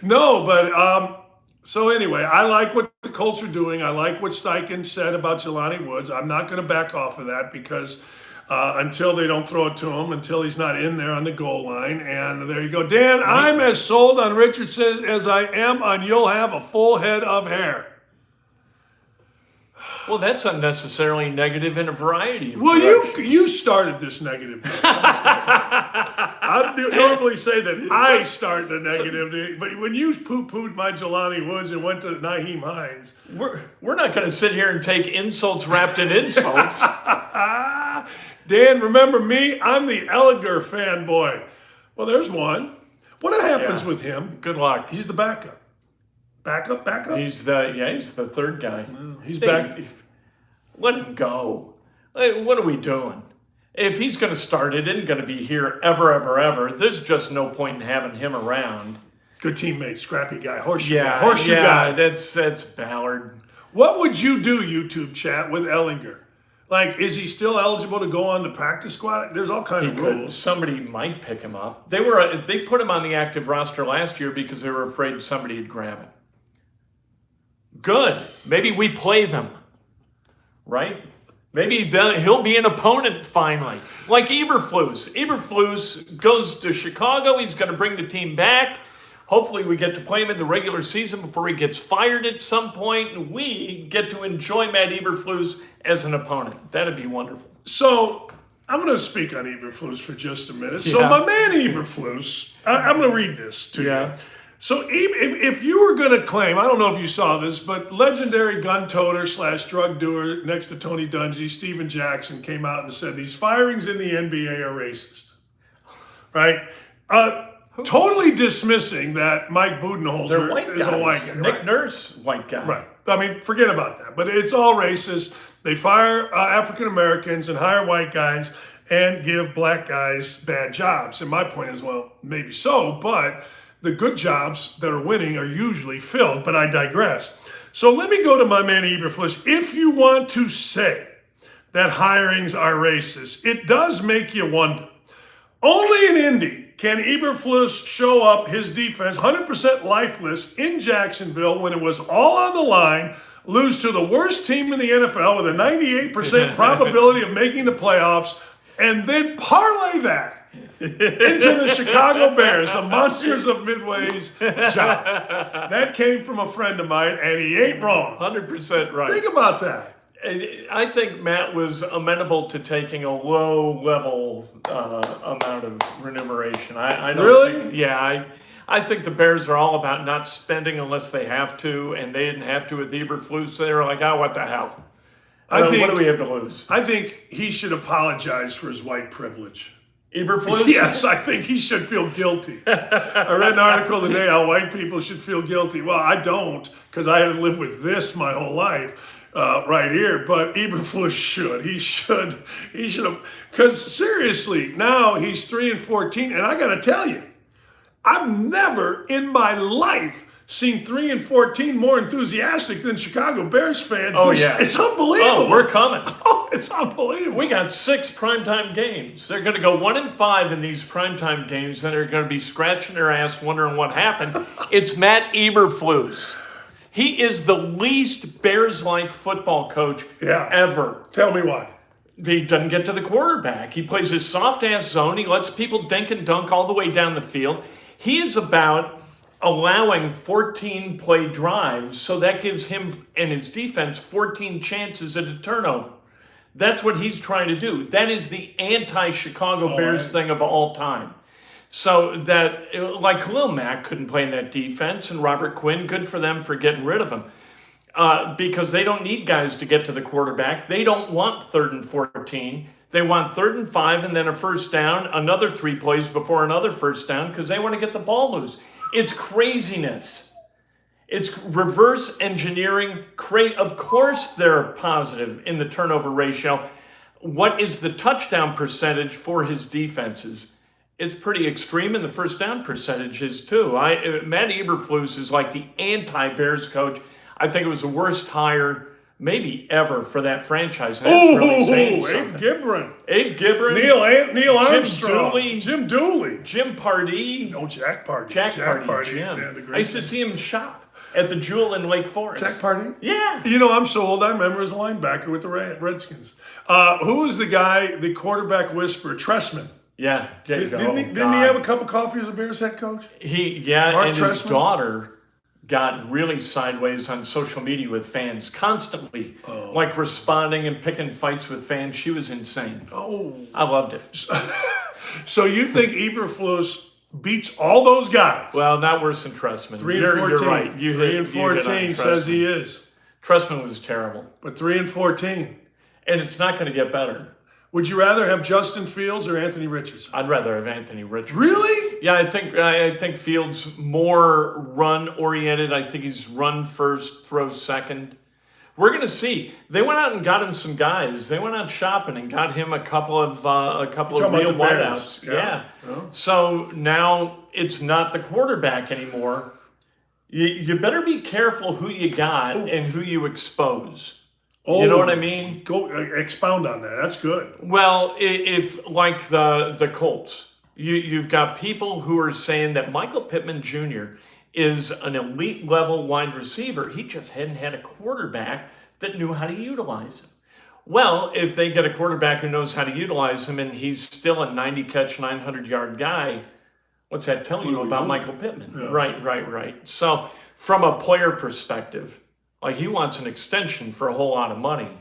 No, but. So anyway, I like what the Colts are doing. I like what Steichen said about Jelani Woods. I'm not going to back off of that because until they don't throw it to him, until he's not in there on the goal line. And there you go. Dan, I'm as sold on Richardson as I am on you'll have a full head of hair. Well, that's unnecessarily negative in a variety of Well, directions. you started this negative. I normally say that I start the negative, but when you poo-pooed my Jelani Woods and went to Nyheim Hines. We're not going to sit here and take insults wrapped in insults. Dan, remember me? I'm the Ellinger fanboy. Well, there's one. What happens with him? Good luck. He's the backup. Backup? He's the third guy. He's back. Let him go. What are we doing? If he's going to start, it isn't going to be here ever. There's just no point in having him around. Good teammate, scrappy guy, horseshoe guy. That's Ballard. What would you do, YouTube chat, with Ellinger? Like, is he still eligible to go on the practice squad? There's all kinds of rules. Somebody might pick him up. They put him on the active roster last year because they were afraid somebody would grab him. Good. Maybe we play them. Right? Maybe he'll be an opponent finally. Like Eberflus. Eberflus goes to Chicago. He's going to bring the team back. Hopefully we get to play him in the regular season before he gets fired at some point. And we get to enjoy Matt Eberflus as an opponent. That'd be wonderful. So I'm going to speak on Eberflus for just a minute. So my man Eberflus, I'm going to read this to you. So if you were going to claim, I don't know if you saw this, but legendary gun toter / drug doer next to Tony Dungy, Steven Jackson, came out and said these firings in the NBA are racist. Right? Totally dismissing that Mike Budenholzer is a white guy. Nick Nurse, white guy. Right. I mean, forget about that. But it's all racist. They fire African Americans and hire white guys and give black guys bad jobs. And my point is, well, maybe so, but the good jobs that are winning are usually filled, but I digress. So let me go to my man Eberflus. If you want to say that hirings are racist, it does make you wonder. Only in Indy can Eberflus show up his defense 100% lifeless in Jacksonville when it was all on the line, lose to the worst team in the NFL with a 98% probability of making the playoffs, and then parlay that into the Chicago Bears, the monsters of Midway's job. That came from a friend of mine, and he ain't wrong. 100% right. Think about that. I think Matt was amenable to taking a low-level amount of remuneration. I don't really? Think, I think the Bears are all about not spending unless they have to, and they didn't have to with Eberflus. So they were like, oh, what the hell? What do we have to lose? I think he should apologize for his white privilege. Eberflus? Yes, I think he should feel guilty. I read an article today how white people should feel guilty. Well, I don't, because I had to live with this my whole life. Right here, but Eberflus should. He should have. Because seriously, now he's 3-14, and I got to tell you, I've never in my life seen 3-14 more enthusiastic than Chicago Bears fans. Oh yeah, it's unbelievable. Oh, we're coming. Oh, it's unbelievable. We got 6 primetime games. They're going to go 1-5 in these primetime games, and they're going to be scratching their ass, wondering what happened. It's Matt Eberflus. He is the least Bears-like football coach ever. Tell me why. He doesn't get to the quarterback. He plays his soft-ass zone. He lets people dink and dunk all the way down the field. He is about allowing 14 play drives, so that gives him and his defense 14 chances at a turnover. That's what he's trying to do. That is the anti-Chicago Bears thing of all time. So that, like Khalil Mack couldn't play in that defense, and Robert Quinn, good for them for getting rid of him. Because they don't need guys to get to the quarterback. They don't want 3rd and 14. They want 3rd and 5 and then a first down, another 3 plays before another first down because they want to get the ball loose. It's craziness. It's reverse engineering. Of course they're positive in the turnover ratio. what is the touchdown percentage for his defenses? It's pretty extreme, and the first down percentage is too. Matt Eberflus is like the anti-Bears coach. I think it was the worst hire maybe ever for that franchise. And that's really saying something. Abe Gibron. Neil Armstrong. Jim Dooley. Jim Pardee. No, Jack Pardee. Jack Pardee. Jim. Man, I used to see him shop at the Jewel in Lake Forest. Jack Pardee? Yeah. You know, I'm so old, I remember as a linebacker with the Redskins. Who was the guy, the quarterback whisperer? Tressman. Yeah. Didn't he have a cup of coffee as a Bears head coach? Mark and Tressman? His daughter got really sideways on social media with fans constantly, like responding and picking fights with fans. She was insane. Oh. I loved it. So you think Eberflus beats all those guys? Well, not worse than Tressman. 3-14. You're right. 3-14 says he is. Tressman was terrible. But 3-14. And it's not going to get better. Would you rather have Justin Fields or Anthony Richardson? I'd rather have Anthony Richardson. Really? Yeah, I think Fields more run oriented. I think he's run first, throw second. We're going to see. They went out and got him some guys. They went out shopping and got him a couple of real wideouts. Yeah. Oh. So now it's not the quarterback anymore. You better be careful who you got and who you expose. You know what I mean? Go expound on that. That's good. Well, if like the Colts, you've got people who are saying that Michael Pittman Jr. is an elite level wide receiver. He just hadn't had a quarterback that knew how to utilize him. Well, if they get a quarterback who knows how to utilize him and he's still a 90 catch, 900 yard guy, what's that telling you about Michael Pittman? Yeah. Right. So from a player perspective, like he wants an extension for a whole lot of money.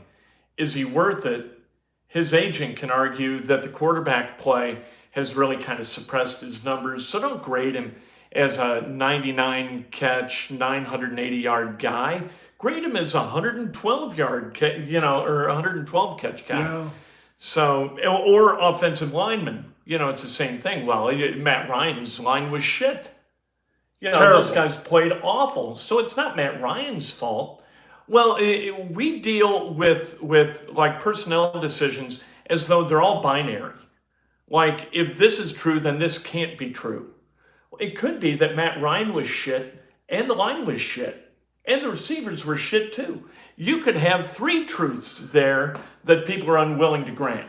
Is he worth it? His agent can argue that the quarterback play has really kind of suppressed his numbers. So don't grade him as a 99 catch, 980 yard guy. Grade him as a 112 yard, or 112 catch guy. Yeah. So, or offensive lineman. It's the same thing. Well, Matt Ryan's line was shit. Those guys played awful. So it's not Matt Ryan's fault. Well, we deal with like personnel decisions as though they're all binary. Like if this is true, then this can't be true. It could be that Matt Ryan was shit and the line was shit and the receivers were shit too. You could have three truths there that people are unwilling to grant.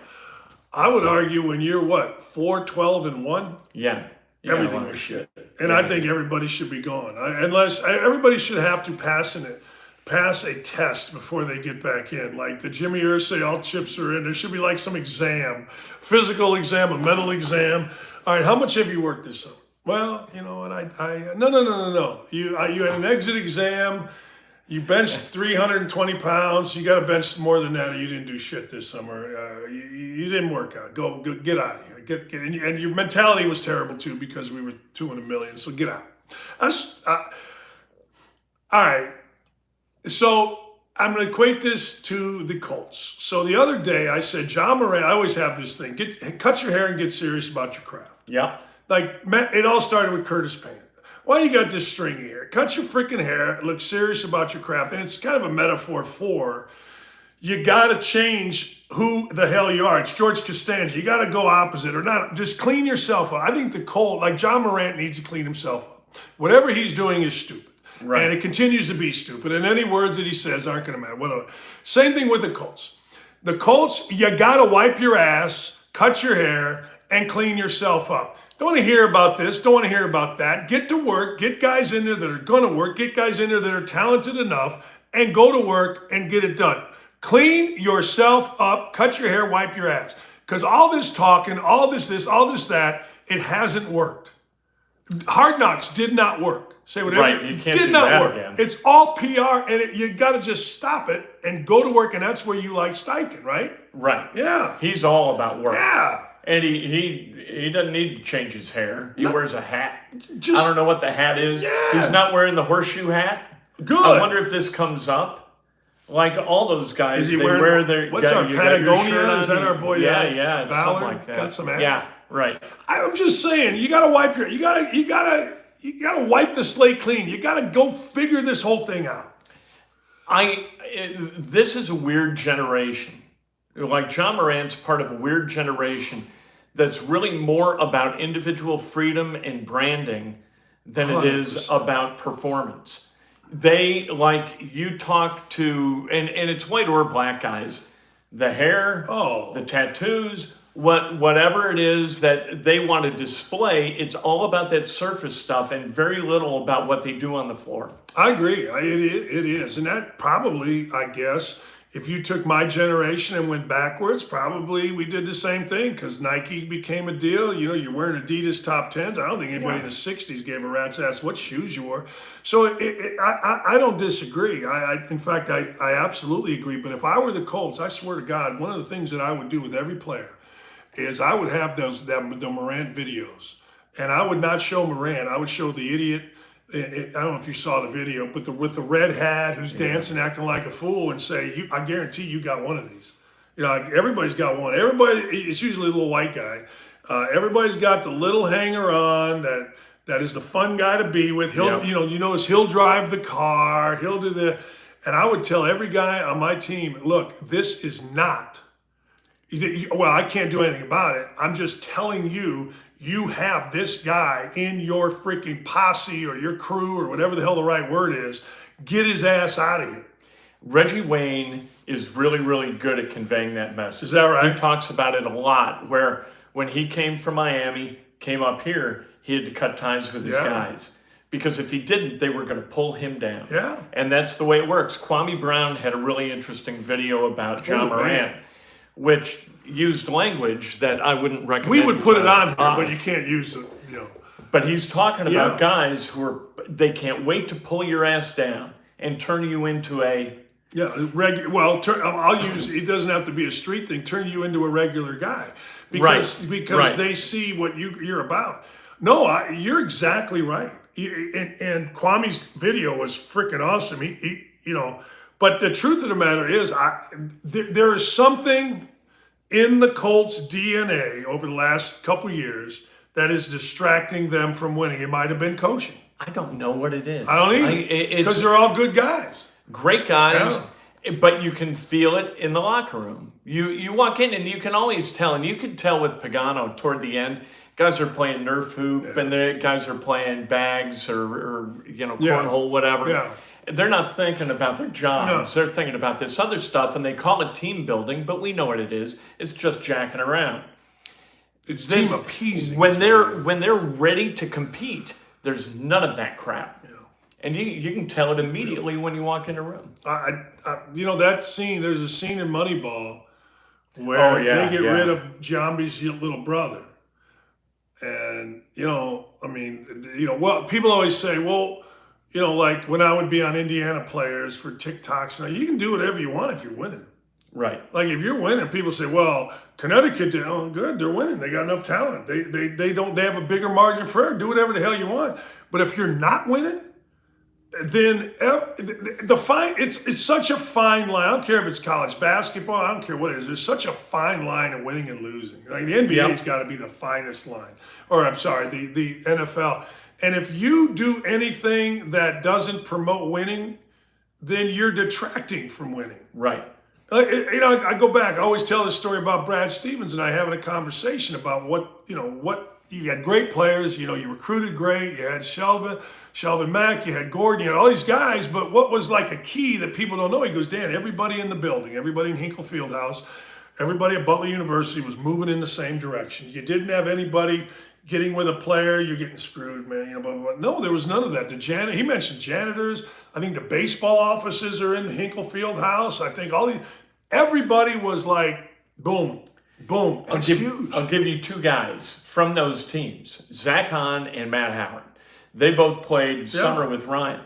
I would argue when you're 4-12-1. Yeah. Everything was shit. And I think everybody should be gone. Everybody should have to pass a test before they get back in. Like the Jimmy Irsay, all chips are in. There should be like some exam, physical exam, a mental exam. All right, how much have you worked this summer? Well, you know what, no. You had an exit exam. You benched 320 pounds. You got to bench more than that or you didn't do shit this summer. You didn't work out. Go get out of here. And your mentality was terrible too because we were 2 in a million. So get out. All right. So I'm going to equate this to the Colts. So the other day I said, John Moran, I always have this thing, cut your hair and get serious about your craft. Yeah. Like it all started with Curtis Payne. Why you got this stringy hair? Cut your freaking hair, look serious about your craft. And it's kind of a metaphor for you got to change who the hell you are. It's George Costanza. You got to go opposite or not. Just clean yourself up. I think the Colt, like John Morant needs to clean himself up. Whatever he's doing is stupid. Right. And it continues to be stupid. And any words that he says aren't going to matter. Whatever. Same thing with the Colts. The Colts, you got to wipe your ass, cut your hair, and clean yourself up. Don't want to hear about this. Don't want to hear about that. Get to work. Get guys in there that are going to work. Get guys in there that are talented enough and go to work and get it done. Clean yourself up, cut your hair, wipe your ass. Because all this talking, all this, all this, that, it hasn't worked. Hard Knocks did not work. Say whatever. Right, you can't did do not that work. again. It's all PR, and you got to just stop it and go to work, and that's where you like Steichen, right? Right. Yeah. He's all about work. Yeah. And he doesn't need to change his hair. He wears a hat. I don't know what the hat is. Yeah. He's not wearing the horseshoe hat. Good. I wonder if this comes up. Like all those guys, they wear their. What's our Patagonia? Is that our boy? Yeah, Ballard? Something like that. Got some ass. Yeah, right. I'm just saying, you got to wipe your. You gotta wipe the slate clean. You got to go figure this whole thing out. This is a weird generation. Like John Morant's part of a weird generation that's really more about individual freedom and branding than it is 100%. about performance. They, like, you talk to, and it's white or black guys, the hair, Oh. the tattoos, whatever it is that they want to display, it's all about that surface stuff and very little about what they do on the floor. I agree. It is. And that probably, I guess, if you took my generation and went backwards, probably we did the same thing because Nike became a deal. You know, you're wearing Adidas top 10s. I don't think anybody in the 60s gave a rat's ass what shoes you wore. So I don't disagree. In fact, I absolutely agree. But if I were the Colts, I swear to God, one of the things that I would do with every player is I would have the Morant videos. And I would not show Morant. I would show the idiot. I don't know if you saw the video, but with the red hat who's dancing, acting like a fool, and say, I guarantee you got one of these. You know, like everybody's got one. Everybody, it's usually a little white guy. Everybody's got the little hanger on that is the fun guy to be with. He'll, you notice he'll drive the car. He'll do the, and I would tell every guy on my team, look, this is not. Well, I can't do anything about it. I'm just telling you, you have this guy in your freaking posse or your crew or whatever the hell the right word is. Get his ass out of here. Reggie Wayne is really, really good at conveying that message. Is that right? He talks about it a lot, where when he came from Miami, came up here, he had to cut ties with his guys. Because if he didn't, they were going to pull him down. Yeah. And that's the way it works. Kwame Brown had a really interesting video about John Morant, which used language that I wouldn't recommend. We would put it on here, but you can't use it, But he's talking about guys they can't wait to pull your ass down and turn you into a... I'll use, it doesn't have to be a street thing, turn you into a regular guy. Because they see what you're about. No, you're exactly right. And Kwame's video was freaking awesome. He but the truth of the matter is, there is something in the Colts' DNA over the last couple of years that is distracting them from winning. It might have been coaching. I don't know what it is. I don't either. Because they're all good guys. Great guys, but you can feel it in the locker room. You walk in and you can always tell, and you can tell with Pagano toward the end, guys are playing Nerf hoop and the guys are playing bags or cornhole, whatever. Yeah. They're not thinking about their jobs. They're thinking about this other stuff, and they call it team building, but we know what it is. It's just jacking around. It's team appeasing. When they're ready to compete, there's none of that crap. Yeah. And you can tell it immediately when you walk in a room. That scene, there's a scene in Moneyball where they get rid of Jambi's little brother. And, people always say, like when I would be on Indiana players for TikToks, you can do whatever you want if you're winning. Right. Like if you're winning, people say, well, Connecticut did, good, they're winning. They got enough talent. They have a bigger margin for error. Do whatever the hell you want. But if you're not winning, then it's such a fine line. I don't care if it's college basketball. I don't care what it is. There's such a fine line of winning and losing. Like the NBA's got to be the finest line. Or I'm sorry, the NFL. And if you do anything that doesn't promote winning, then you're detracting from winning. Right. I go back. I always tell this story about Brad Stevens and I having a conversation about what you had great players. You recruited great. You had Shelvin Mack. You had Gordon. You had all these guys. But what was like a key that people don't know? He goes, Dan, everybody in the building, everybody in Hinkle Fieldhouse, everybody at Butler University was moving in the same direction. You didn't have anybody getting with a player, you're getting screwed, man. Blah, blah, blah. No, there was none of that. He mentioned janitors. I think the baseball offices are in Hinkle Fieldhouse. I think everybody was like, boom, boom. I'll give you two guys from those teams, Zach Hahn and Matt Howard. They both played summer with Ryan.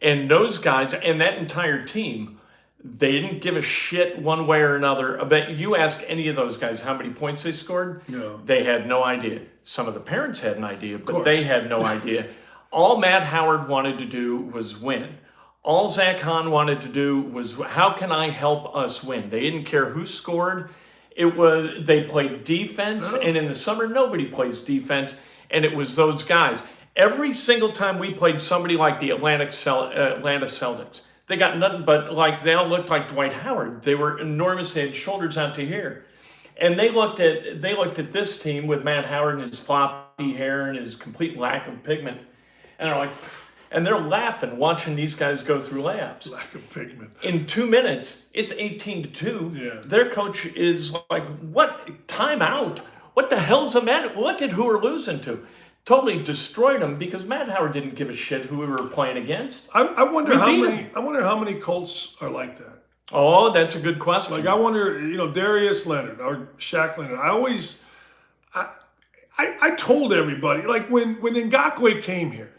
And those guys and that entire team, they didn't give a shit one way or another. I bet you ask any of those guys how many points they scored, they had no idea. Some of the parents had an idea, but they had no idea. All Matt Howard wanted to do was win. All Zach Hahn wanted to do was, how can I help us win? They didn't care who scored. They played defense, and in the summer, nobody plays defense, and it was those guys. Every single time we played somebody like the Atlanta Celtics, They got nothing but, like, they all looked like Dwight Howard. They were enormous. They had shoulders out to here. And they looked at this team with Matt Howard and his floppy hair and his complete lack of pigment. And they're like, and they're laughing watching these guys go through layups. Lack of pigment. In 2 minutes, it's 18-2. Yeah. Their coach is like, what? Timeout. What the hell's the matter? Look at who we're losing to. Totally destroyed them because Matt Howard didn't give a shit who we were playing against. I wonder We how beat many. them. I wonder how many Colts are like that. Oh, that's a good question. Like I wonder, Darius Leonard or Shaq Leonard. I told everybody, like when Ngakoue came here,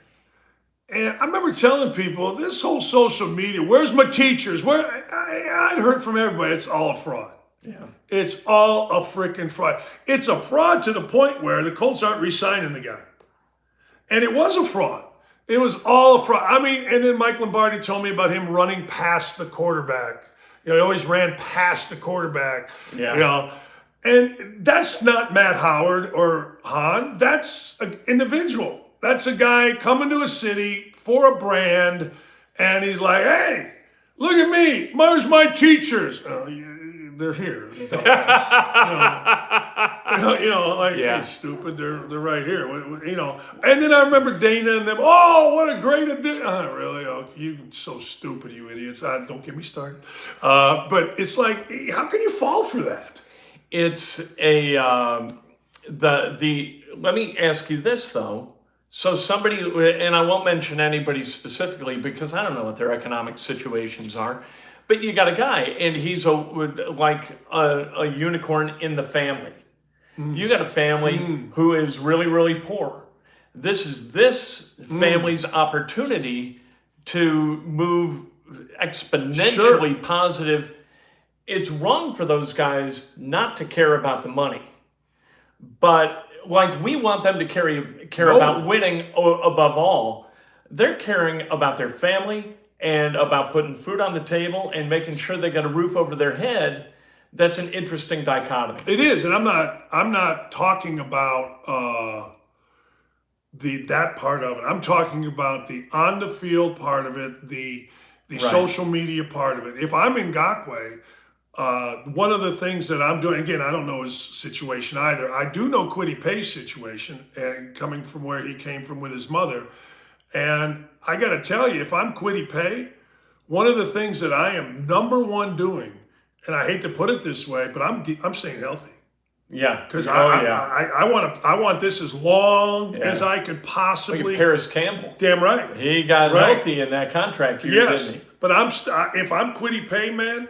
and I remember telling people this whole social media. Where's my teachers? Where I'd heard from everybody, it's all a fraud. Yeah. It's all a freaking fraud. It's a fraud to the point where the Colts aren't re-signing the guy. And it was a fraud. It was all a fraud. I mean, and then Mike Lombardi told me about him running past the quarterback. He always ran past the quarterback. Yeah. And that's not Matt Howard or Hahn. That's an individual. That's a guy coming to a city for a brand, and he's like, hey, look at me. Where's my teachers? They're here. Dumbass. Hey, stupid. They're right here. And then I remember Dana and them. Oh, what a great addition! Really? Oh, you so stupid, you idiots! Don't get me started. But it's like, how can you fall for that? It's a Let me ask you this though. So somebody, and I won't mention anybody specifically because I don't know what their economic situations are. But you got a guy, and he's like a unicorn in the family. You got a family who is really, really poor. This is this family's opportunity to move exponentially positive. It's wrong for those guys not to care about the money. But like we want them to care about winning above all. They're caring about their family and about putting food on the table and making sure they got a roof over their head. That's an interesting dichotomy. It is, and I'm not talking about that part of it. I'm talking about the on the field part of it, the social media part of it. If I'm in Ngakoue, one of the things that I'm doing, again, I don't know his situation either. I do know Kwity Paye's situation, and coming from where he came from with his mother. And I got to tell you, if I'm Kwity Paye, one of the things that I am number one doing, and I hate to put it this way, but I'm staying healthy. Yeah, because I want this as long as I could possibly. Look at Paris Campbell. Damn right. He got healthy in that contract year, didn't he? But if I'm Kwity Paye, man,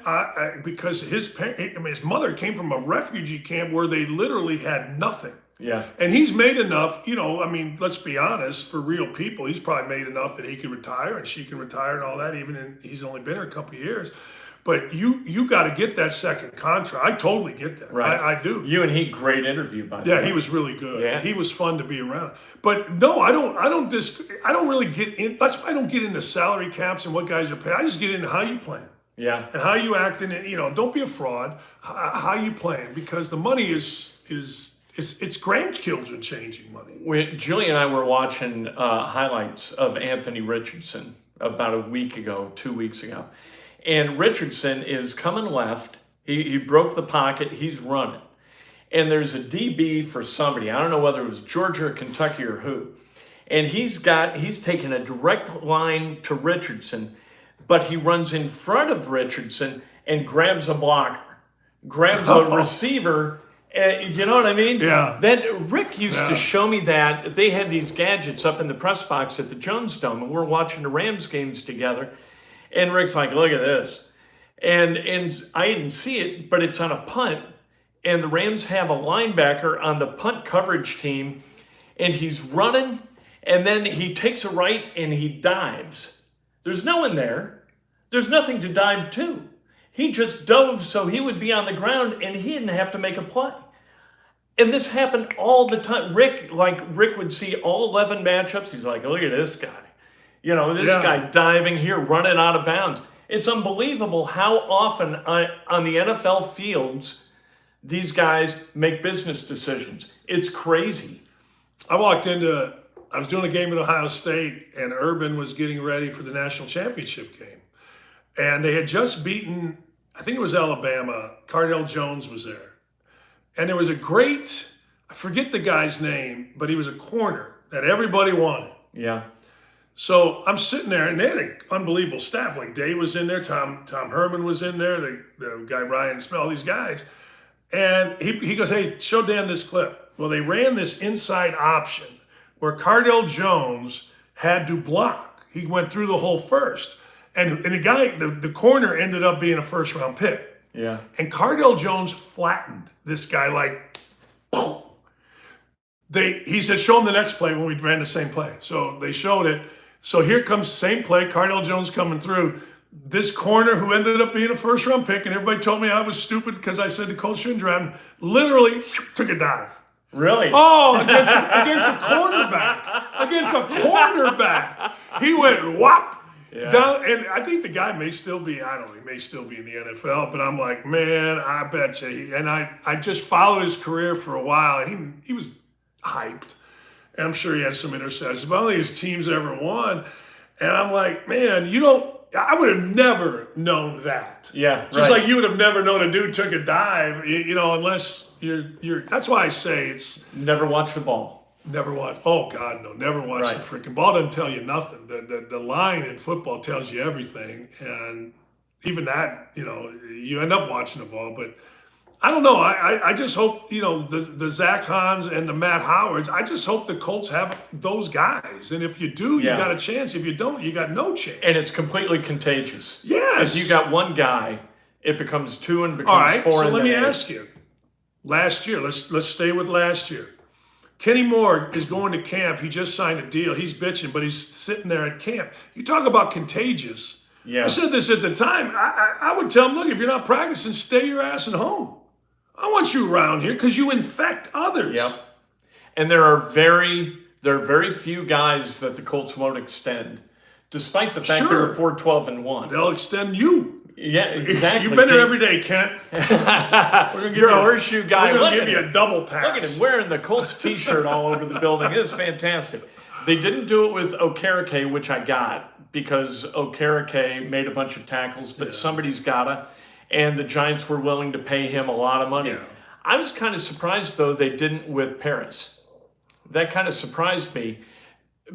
because his mother came from a refugee camp where they literally had nothing. Yeah. And he's made enough, let's be honest, for real people, he's probably made enough that he could retire and she can retire and all that, he's only been here a couple of years. But you got to get that second contract. I totally get that. Right. I do. You and he, great interview, by the way. Yeah, he was really good. Yeah. He was fun to be around. But no, I don't really get in. That's why I don't get into salary caps and what guys are paid. I just get into how you plan. Yeah. And how you act in it. Don't be a fraud. How you plan, because the money is it's grandchildren changing money. Julie and I were watching highlights of Anthony Richardson about a week ago, 2 weeks ago. And Richardson is coming left. He broke the pocket. He's running. And there's a DB for somebody. I don't know whether it was Georgia or Kentucky or who. And he's taken a direct line to Richardson, but he runs in front of Richardson and grabs a blocker, grabs a receiver. You know what I mean? Yeah. That Rick used to show me that. They had these gadgets up in the press box at the Jones Dome, and we're watching the Rams games together. And Rick's like, look at this. And I didn't see it, but it's on a punt. And the Rams have a linebacker on the punt coverage team. And he's running. And then he takes a right and he dives. There's no one there. There's nothing to dive to. He just dove so he would be on the ground and he didn't have to make a play. And this happened all the time. Rick would see all 11 matchups. He's like, look at this guy. This guy diving here, running out of bounds. It's unbelievable how often on the NFL fields these guys make business decisions. It's crazy. I was doing a game at Ohio State, and Urban was getting ready for the national championship game. and they had just beaten, I think it was Alabama. Cardell Jones was there. And there was a great, I forget the guy's name, but he was a corner that everybody wanted. Yeah. So I'm sitting there, and they had an unbelievable staff. Like Day was in there, Tom Herman was in there, the guy Ryan Smell, all these guys. And he goes, hey, show Dan this clip. Well, they ran this inside option where Cardell Jones had to block. He went through the whole first. And the guy, the corner ended up being a first-round pick. Yeah. And Cardell Jones flattened this guy like, boom. He said, show him the next play when we ran the same play. So they showed it. So here comes the same play, Cardell Jones coming through. This corner who ended up being a first-round pick, and everybody told me I was stupid because I said the coach shouldn't draft him, literally took a dive. Really? Oh, against a quarterback. Against a quarterback. He went whop. Yeah. Down, and I think the guy may still be, I don't know, he may still be in the NFL, but I'm like, man, I bet you. And I just followed his career for a while, and he was hyped. And I'm sure he had some interceptions, but I don't think his team's ever won. And I'm like, man, I would have never known that. Yeah, Just right. like you would have never known a dude took a dive, unless you're, that's why I say it's. Never watch the ball. Never watch. Oh God, no! Never watch Right. the freaking ball. Doesn't tell you nothing. The line in football tells you everything, and even that, you end up watching the ball. But I don't know. I just hope the Zach Hans and the Matt Howards. I just hope the Colts have those guys, and if you do, you Yeah. got a chance. If you don't, you got no chance. And it's completely contagious. Yes. If you got one guy, it becomes two and becomes All right. four. So and let me then eight. ask you. Last year, let's stay with last year. Kenny Moore is going to camp. He just signed a deal. He's bitching, but he's sitting there at camp. You talk about contagious. Yeah. I said this at the time. I would tell him, look, if you're not practicing, stay your ass at home. I want you around here because you infect others. Yep. And there are very few guys that the Colts won't extend, despite the fact Sure. they're 4-12-1. They'll extend you. Yeah, exactly. You've been there every day, Kent. We're gonna give You're you a horseshoe guy. We're Look going to at give you him. a double pass. Look at him wearing the Colts t-shirt all over the building. It is fantastic. They didn't do it with Okereke, which I got, because Okereke made a bunch of tackles, but somebody's gotta. And the Giants were willing to pay him a lot of money. Yeah. I was kind of surprised, though, they didn't with Paris. That kind of surprised me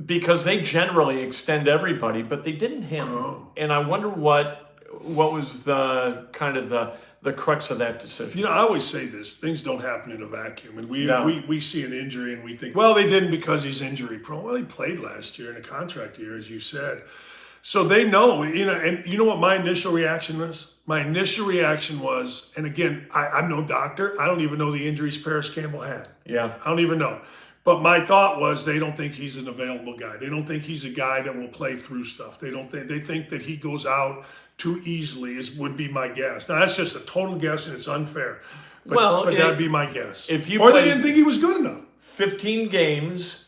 because they generally extend everybody, but they didn't him. Oh. And I wonder what was the kind of the crux of that decision. I always say this: things don't happen in a vacuum, and No. we see an injury and we think, well, they didn't because he's injury prone. Well, he played last year in a contract year, as you said, so they know. And you know what my initial reaction was? My initial reaction was, and again, I'm no doctor. I don't even know the injuries Paris Campbell had. Yeah. I don't even know. But my thought was they don't think he's an available guy. They don't think he's a guy that will play through stuff. They think that he goes out too easily would be my guess. Now that's just a total guess and it's unfair. But that'd be my guess. If you or they played- didn't think he was good enough. 15 games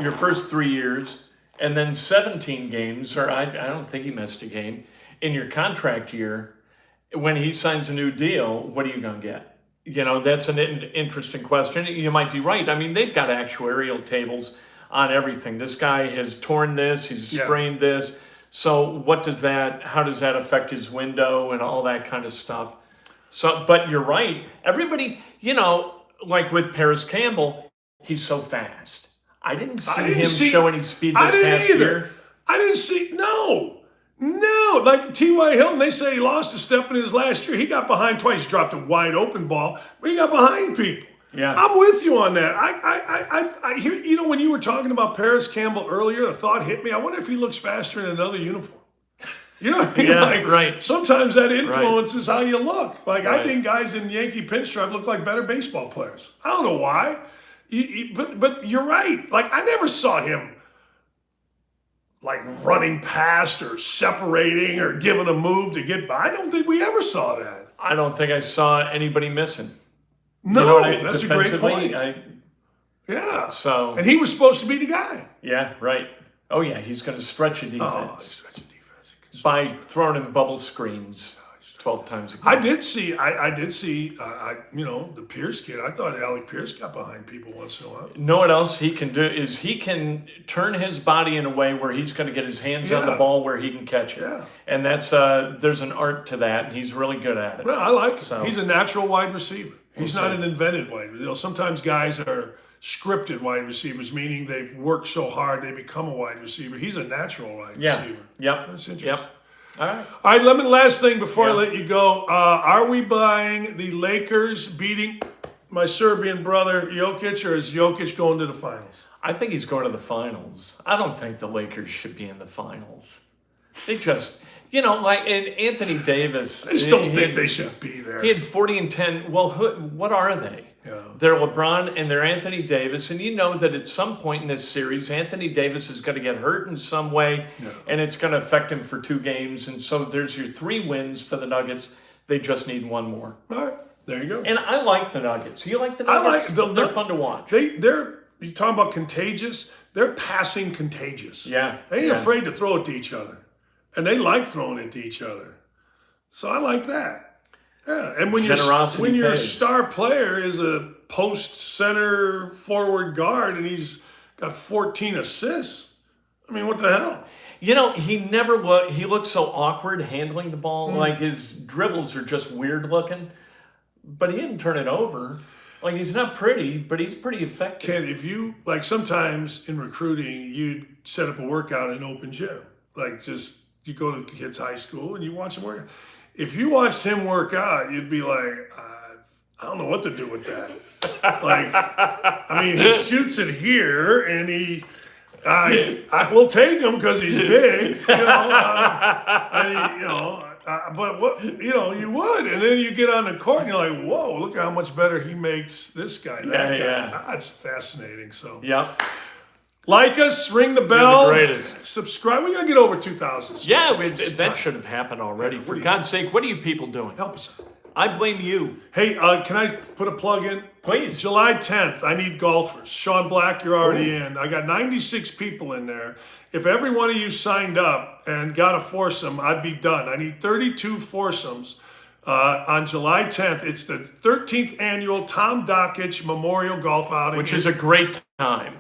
your first 3 years, and then 17 games, or I don't think he missed a game, in your contract year, when he signs a new deal, what are you going to get? That's an interesting question. You might be right. I mean, they've got actuarial tables on everything. This guy has torn this, he's sprained this. So how does that affect his window and all that kind of stuff? So, but you're right. Everybody, like with Paris Campbell, he's so fast. I didn't see him show any speed this past year. I didn't see, no. Like T.Y. Hilton, they say he lost a step in his last year. He got behind twice. He dropped a wide open ball, but he got behind people. Yeah. I'm with you on that. I hear, when you were talking about Paris Campbell earlier, the thought hit me. I wonder if he looks faster in another uniform. What I mean? Yeah, right. Sometimes that influences how you look. Like, I Right. think guys in Yankee pinstripe look like better baseball players. I don't know why. But you're right. Like, I never saw him like running past or separating or giving a move to get by. I don't think we ever saw that. I don't think I saw anybody missing. No, You know, that's a great defensively, point. Yeah. And he was supposed to be the guy. Yeah, right. Oh, yeah, he's going to stretch a Oh, defense stretch of defense. by throwing in bubble screens. 12 times a game. I did see, the Pierce kid. I thought Alec Pierce got behind people once in a while. Know what else he can do is he can turn his body in a way where he's going to get his hands on the ball where he can catch it. Yeah. And that's there's an art to that, and he's really good at it. Well, I like it. So- He's a natural wide receiver. He's We'll not see. an invented wide receiver. Sometimes guys are scripted wide receivers, meaning they've worked so hard they become a wide receiver. He's a natural wide receiver. Yep. That's interesting. Yep. All right. All right, last thing before I Yeah. let you go. Are we buying the Lakers beating my Serbian brother Jokic, or is Jokic going to the finals? I think he's going to the finals. I don't think the Lakers should be in the finals. They just, and Anthony Davis. I just don't think they should be there. He had 40 and 10. Well, what are they? Yeah. They're LeBron and they're Anthony Davis. And you know that at some point in this series, Anthony Davis is going to get hurt in some way, and it's going to affect him for 2 games. And so there's your 3 wins for the Nuggets. They just need 1 more. All right, there you go. And I like the Nuggets. You like the I Nuggets? like They're fun to watch. They're you talking about contagious? They're passing contagious. Yeah. They ain't yeah. afraid to throw it to each other, and they like throwing it to each other. So I like that. Yeah, and when Generosity your pays. star player is a post center forward guard and he's got 14 assists, I mean, what the hell? He never looked. He looked so awkward handling the ball. Like his dribbles are just weird looking. But he didn't turn it over. Like he's not pretty, but he's pretty effective. Ken, if you sometimes in recruiting, you'd set up a workout in open gym. You go to kids' high school and you watch them work out. If you watched him work out, you'd be like, I don't know what to do with that. He shoots it here, and I will take him because he's big, but what you would, and then you get on the court and you're like, whoa, look how much better he makes this guy, that guy. Yeah. That's fascinating. So Yep. like us, ring the bell, greatest. subscribe. We gotta get over 2,000. Yeah, that should have happened already. For God's sake, what are you people doing? Help us out. I blame you. Hey, can I put a plug in? Please. July 10th, I need golfers. Sean Black, you're already in. I got 96 people in there. If every one of you signed up and got a foursome, I'd be done. I need 32 foursomes on July 10th. It's the 13th annual Tom Dockich Memorial Golf Outing. Which is a great time.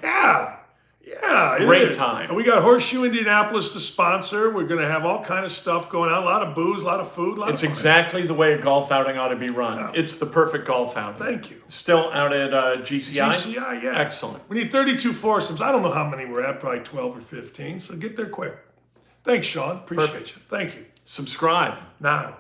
Yeah, it Great is. time. And we got Horseshoe Indianapolis to sponsor. We're going to have all kind of stuff going on. A lot of booze, a lot of food, a lot It's of fun. exactly the way a golf outing ought to be run. It's the perfect golf outing. Thank you. Still out at GCI? GCI, yeah. Excellent. We need 32 foursomes. I don't know how many we're at, probably 12 or 15. So get there quick. Thanks, Sean. Appreciate you. Thank you. Subscribe. Now.